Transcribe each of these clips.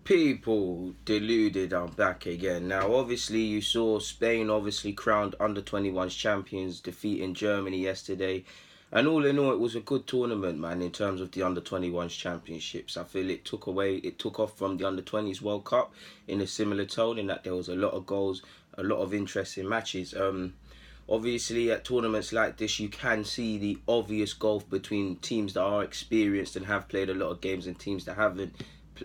People, deluded, I'm back again. Now, obviously, you saw Spain obviously crowned under-21s champions, defeating Germany yesterday. And all in all, it was a good tournament, man, in terms of the under-21s championships. I feel it took off from the under-20s World Cup in a similar tone, in that there was a lot of goals, a lot of interesting matches. Obviously, at tournaments like this, you can see the obvious gulf between teams that are experienced and have played a lot of games and teams that haven't.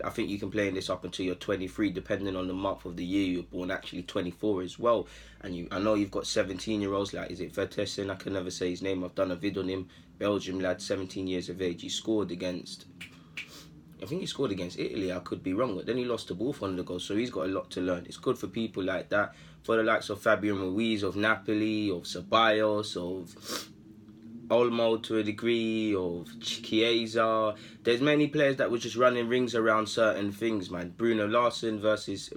I think you can play in this up until you're 23, depending on the month of the year you're born. Actually, 24 as well. And I know you've got 17-year-olds like, is it Vertessen? I can never say his name. I've done a vid on him. Belgium lad, 17 years of age. He scored against, I think he scored against Italy. I could be wrong, but then he lost the ball for one of the goals. So he's got a lot to learn. It's good for people like that. For the likes of Fabian Ruiz, of Napoli, of Ceballos, of Olmo to a degree, of Chiesa. There's many players that were just running rings around certain things, man. Bruno Larson versus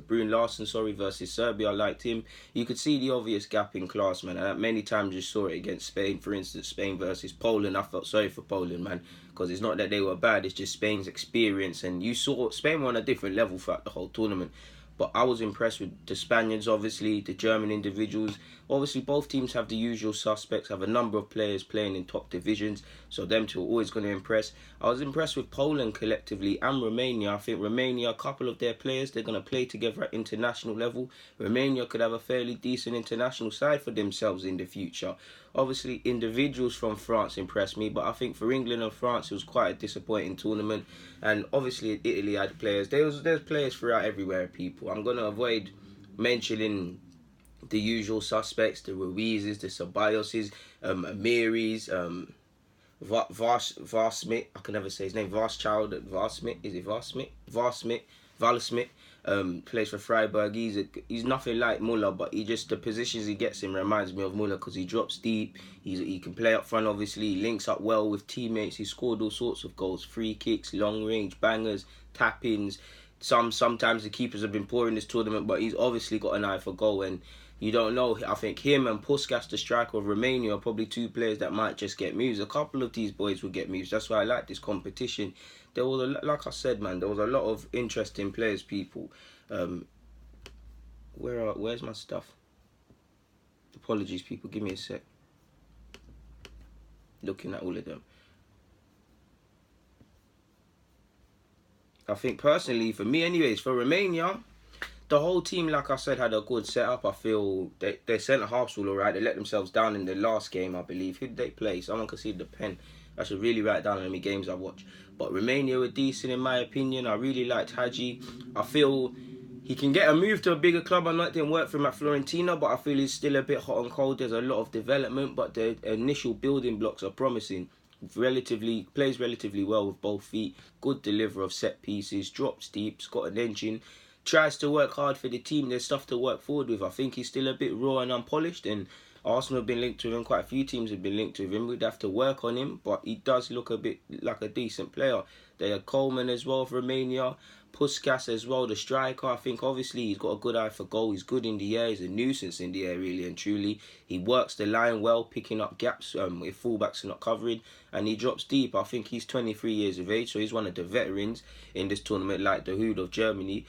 Serbia. I liked him. You could see the obvious gap in class, man. And many times you saw it against Spain. For instance, Spain versus Poland. I felt sorry for Poland, man, because it's not that they were bad. It's just Spain's experience, and you saw Spain were on a different level throughout the whole tournament. But I was impressed with the Spaniards, obviously, the German individuals. Obviously, both teams have the usual suspects, have a number of players playing in top divisions, so them two are always going to impress. I was impressed with Poland collectively and Romania. I think Romania, a couple of their players, they're going to play together at international level. Romania could have a fairly decent international side for themselves in the future. Obviously, individuals from France impressed me, but I think for England and France, it was quite a disappointing tournament. And obviously, Italy had players. There's players throughout everywhere, people. I'm going to avoid mentioning the usual suspects, the Ruizes, the Ceballoses, Amiris, Varsmith, I can never say his name, Varsmith, is it Varsmith? Varsmith, plays for Freiburg. He's nothing like Muller, but the positions he gets in reminds me of Muller, because he drops deep, he can play up front, obviously, he links up well with teammates, he scored all sorts of goals, free kicks, long range, bangers, tap-ins. Sometimes the keepers have been poor in this tournament, but he's obviously got an eye for goal, and you don't know. I think him and Puskas, the striker of Romania, are probably two players that might just get moves. A couple of these boys will get moves. That's why I like this competition. There was, like I said, man, there was a lot of interesting players, people. Where's my stuff? Apologies, people. Give me a sec. Looking at all of them. I think personally, for me anyways, for Romania, the whole team, like I said, had a good setup. I feel their centre-halves were alright. They let themselves down in the last game, I believe. Who did they play? Someone could see the pen. I should really write down how many games I watched. But Romania were decent, in my opinion. I really liked Hagi. I feel he can get a move to a bigger club. I know it didn't work for him at Fiorentina, but I feel he's still a bit hot and cold. There's a lot of development, but the initial building blocks are promising. Plays relatively well with both feet. Good deliverer of set pieces. Drops deep. He's got an engine. Tries to work hard for the team. There's stuff to work forward with. I think he's still a bit raw and unpolished, and Arsenal have been linked to him. Quite a few teams have been linked to him. We'd have to work on him, but he does look a bit like a decent player. They had Coleman as well for Romania. Puskas as well, the striker. I think obviously he's got a good eye for goal. He's good in the air. He's a nuisance in the air, really and truly. He works the line well, picking up gaps if fullbacks are not covering, and he drops deep. I think he's 23 years of age, so he's one of the veterans in this tournament, like Deluded of Germany.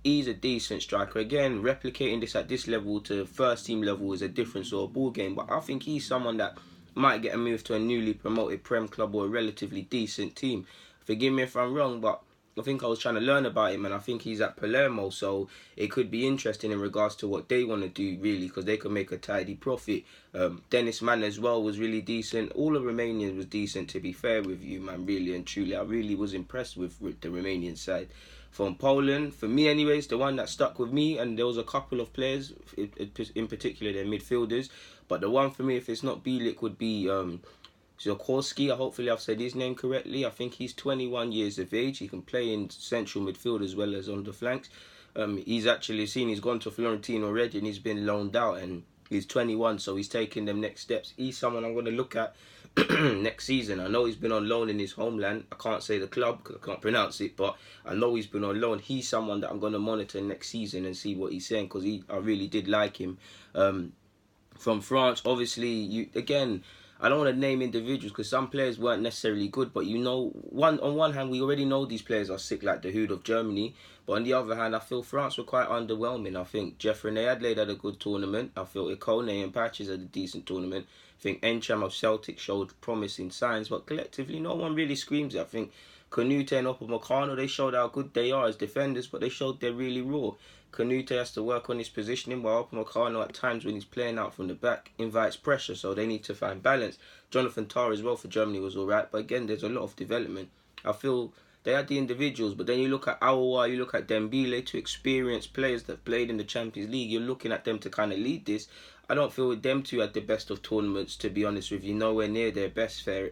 He's a decent striker. Again, replicating this at this level to first team level is a different sort of ball game, but I think he's someone that might get a move to a newly promoted Prem club or a relatively decent team. Forgive me if I'm wrong, but I think I was trying to learn about him, and I think he's at Palermo, so it could be interesting in regards to what they want to do, really, because they could make a tidy profit. Dennis Mann as well was really decent. All of Romania was decent, to be fair with you, man, really and truly. I really was impressed with the Romanian side. From Poland, for me anyways, the one that stuck with me, and there was a couple of players, in particular their midfielders, but the one for me, if it's not Bielik, would be Zikorski. Hopefully I've said his name correctly. I think he's 21 years of age. He can play in central midfield as well as on the flanks. He's actually he's gone to Fiorentina already, and he's been loaned out, and he's 21, so he's taking them next steps. He's someone I'm going to look at next season. I know he's been on loan in his homeland. I can't say the club because I can't pronounce it, but I know he's been on loan. He's someone that I'm going to monitor next season and see what he's saying, because I really did like him. From France, obviously, I don't want to name individuals because some players weren't necessarily good, but you know, on one hand, we already know these players are sick, like the Hood of Germany. But on the other hand, I feel France were quite underwhelming. I think Jeff Rene Adelaide had a good tournament. I feel Ikone and Patches had a decent tournament. I think Encham of Celtic showed promising signs, but collectively, no one really screams it. I think Canute and Upamecano, they showed how good they are as defenders, but they showed they're really raw. Canute has to work on his positioning, while Upamecano at times when he's playing out from the back invites pressure, so they need to find balance. Jonathan Tah as well for Germany was alright, but again, there's a lot of development. I feel they had the individuals, but then you look at Aouar, you look at Dembele, two experienced players that played in the Champions League, you're looking at them to kind of lead this. I don't feel them two had the best of tournaments, to be honest with you, nowhere near their best fair,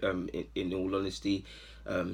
in all honesty.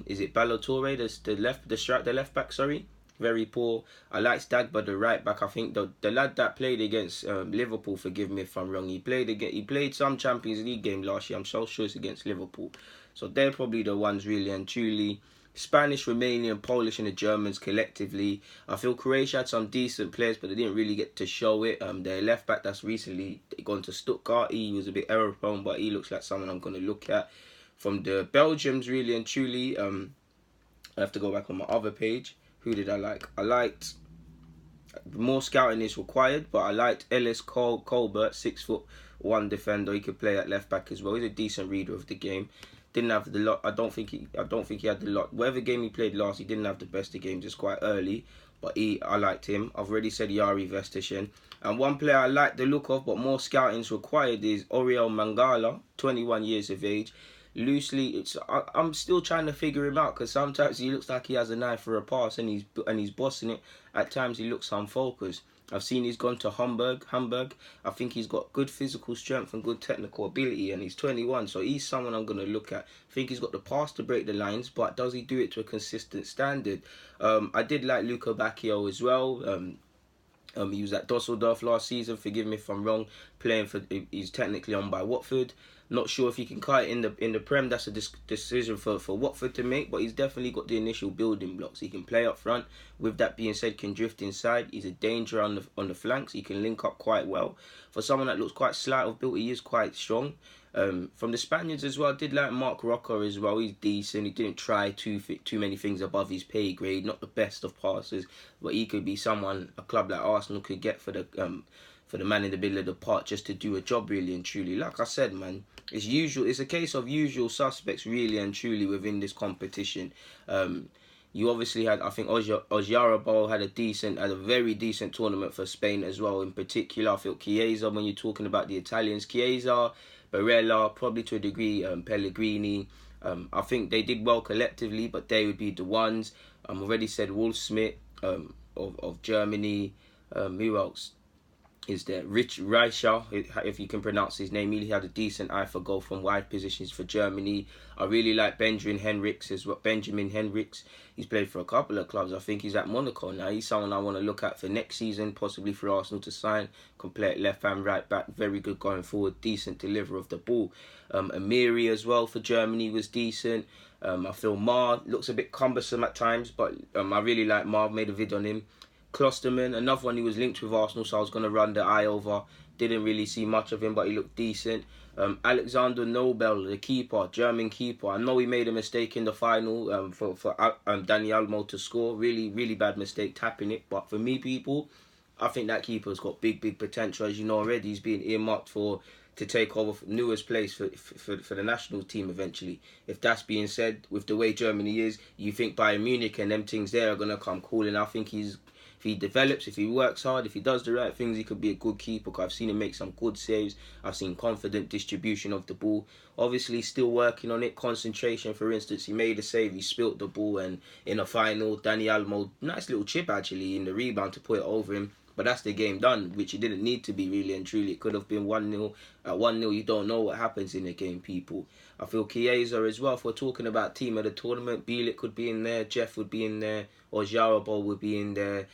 Is it Balotore, the left back, sorry? Very poor. I like Stagba, the right back. I think the lad that played against Liverpool, forgive me if I'm wrong, he played some Champions League game last year. I'm so sure it's against Liverpool. So they're probably the ones really and truly. Spanish, Romanian, Polish and the Germans collectively. I feel Croatia had some decent players, but they didn't really get to show it. Their left back that's recently gone to Stuttgart, he was a bit error prone, but he looks like someone I'm going to look at. From the Belgians, really and truly, I have to go back on my other page. Who did I like? I liked, more scouting is required, but I liked Ellis Colbert, 6'1" defender. He could play at left back as well. He's a decent reader of the game. Didn't have the lot. I don't think he had the lot. Whatever game he played last, he didn't have the best of games. It's quite early, but I liked him. I've already said Yari Vestashen. And one player I like the look of, but more scouting is required, is Oriol Mangala, 21 years of age. Loosely, I'm still trying to figure him out because sometimes he looks like he has a knife for a pass and he's bossing it. At times he looks unfocused. I've seen he's gone to Hamburg. I think he's got good physical strength and good technical ability, and he's 21, so he's someone I'm going to look at. I think he's got the pass to break the lines, but does he do it to a consistent standard? I did like Luca Bacchio as well. He was at Dusseldorf last season. Forgive me if I'm wrong. He's technically on by Watford. Not sure if he can cut it in the Prem. That's a decision for Watford to make. But he's definitely got the initial building blocks. He can play up front. With that being said, can drift inside. He's a danger on the flanks. He can link up quite well. For someone that looks quite slight of built, he is quite strong. From the Spaniards as well, I did like Mark Roca as well. He's decent. He didn't try too many things above his pay grade. Not the best of passers, but he could be someone a club like Arsenal could get for the man in the middle of the park just to do a job really and truly. Like I said, man, it's a case of usual suspects really and truly within this competition. You obviously had, I think Oyarzabal had a very decent tournament for Spain as well. In particular, I feel Chiesa, when you're talking about the Italians, Chiesa, Barella, probably to a degree, Pellegrini. I think they did well collectively, but they would be the ones. I've already said Wolf Schmidt of Germany. Who else is there? Rich Reicher, if you can pronounce his name. He had a decent eye for goal from wide positions for Germany. I really like Benjamin Henrichs as well. He's played for a couple of clubs. I think he's at Monaco now. He's someone I want to look at for next season, possibly for Arsenal to sign. Complete left hand, right back, very good going forward, decent deliverer of the ball. Amiri as well for Germany was decent. I feel Mar looks a bit cumbersome at times, but I really like Mar. Made a vid on him. Klosterman, another one, he was linked with Arsenal, so I was going to run the eye over. Didn't really see much of him, but he looked decent. Alexander Nobel, the keeper, German keeper. I know he made a mistake in the final for Dani Olmo to score. Really, really bad mistake tapping it. But for me, people, I think that keeper's got big potential. As you know already, he's being earmarked to take over Neuer's place for the national team eventually. If that's being said, with the way Germany is, you think Bayern Munich and them things there are going to come calling. I think if he develops, if he works hard, if he does the right things, he could be a good keeper. I've seen him make some good saves. I've seen confident distribution of the ball. Obviously, still working on it. Concentration, for instance, he made a save, he spilt the ball, and in a final, Dani Olmo, nice little chip actually in the rebound to put it over him. But that's the game done, which it didn't need to be really and truly. It could have been 1-0. At 1-0, you don't know what happens in a game, people. I feel Chiesa as well, if we're talking about team of the tournament, Bielik could be in there, Jeff would be in there, Oyarzabal would be in there,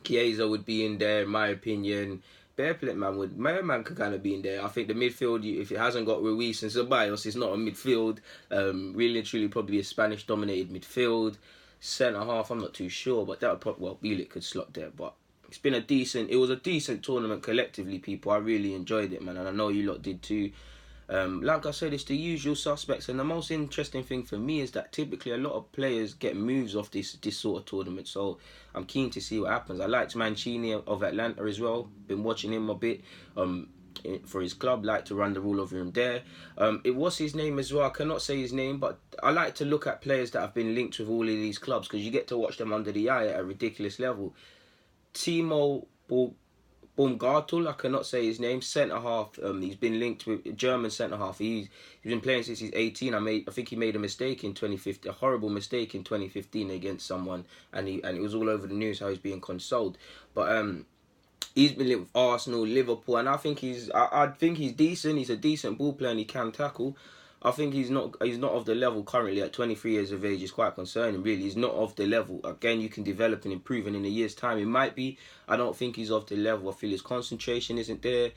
Chiesa would be in there, in my opinion. Bearplate man could kind of be in there. I think the midfield, if it hasn't got Ruiz and Ceballos, it's not a midfield. Really and truly probably a Spanish-dominated midfield. Centre half, I'm not too sure, but that would probably, Bielik could slot there. But it was a decent tournament collectively, people. I really enjoyed it, man, and I know you lot did too. Like I said, it's the usual suspects, and the most interesting thing for me is that typically a lot of players get moves off this sort of tournament. So I'm keen to see what happens. I liked Mancini of Atlanta as well. Been watching him a bit. For his club, like to run the rule over him there. It was his name as well. I cannot say his name, but I like to look at players that have been linked with all of these clubs because you get to watch them under the eye at a ridiculous level. Timo Baumgartel, I cannot say his name, centre half. He's been linked with a German centre half. He's been playing since he's 18. I think he made a mistake in 2015, a horrible mistake in 2015 against someone, and it was all over the news how he's being consoled. But he's been linked with Arsenal, Liverpool, and I think I think he's decent. He's a decent ball player and he can tackle. I think he's not of the level currently at 23 years of age. It's quite concerning, really. He's not of the level. Again, you can develop and improve, and in a year's time, it might be. I don't think he's of the level. I feel his concentration isn't there.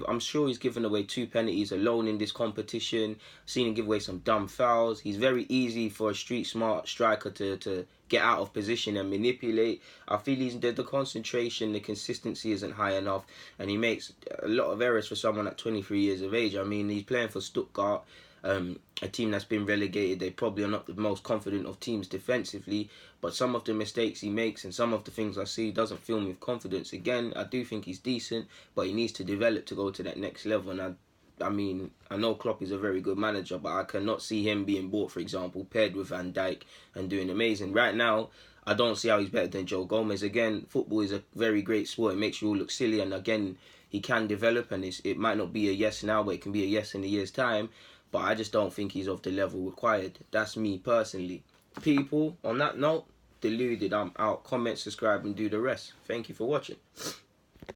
I'm sure he's given away 2 penalties alone in this competition. Seen him give away some dumb fouls. He's very easy for a street smart striker to get out of position and manipulate. I feel the concentration, the consistency isn't high enough, and he makes a lot of errors for someone at 23 years of age. I mean, he's playing for Stuttgart, a team that's been relegated. They probably are not the most confident of teams defensively, but some of the mistakes he makes and some of the things I see doesn't fill me with confidence. Again, I do think he's decent, but he needs to develop to go to that next level, and I mean, I know Klopp is a very good manager, but I cannot see him being bought, for example, paired with Van Dijk and doing amazing. Right now, I don't see how he's better than Joe Gomez. Again, football is a very great sport. It makes you all look silly, and again, he can develop, and it might not be a yes now, but it can be a yes in a year's time. But I just don't think he's of the level required. That's me personally. People, on that note, Deluded, I'm out. Comment, subscribe, and do the rest. Thank you for watching.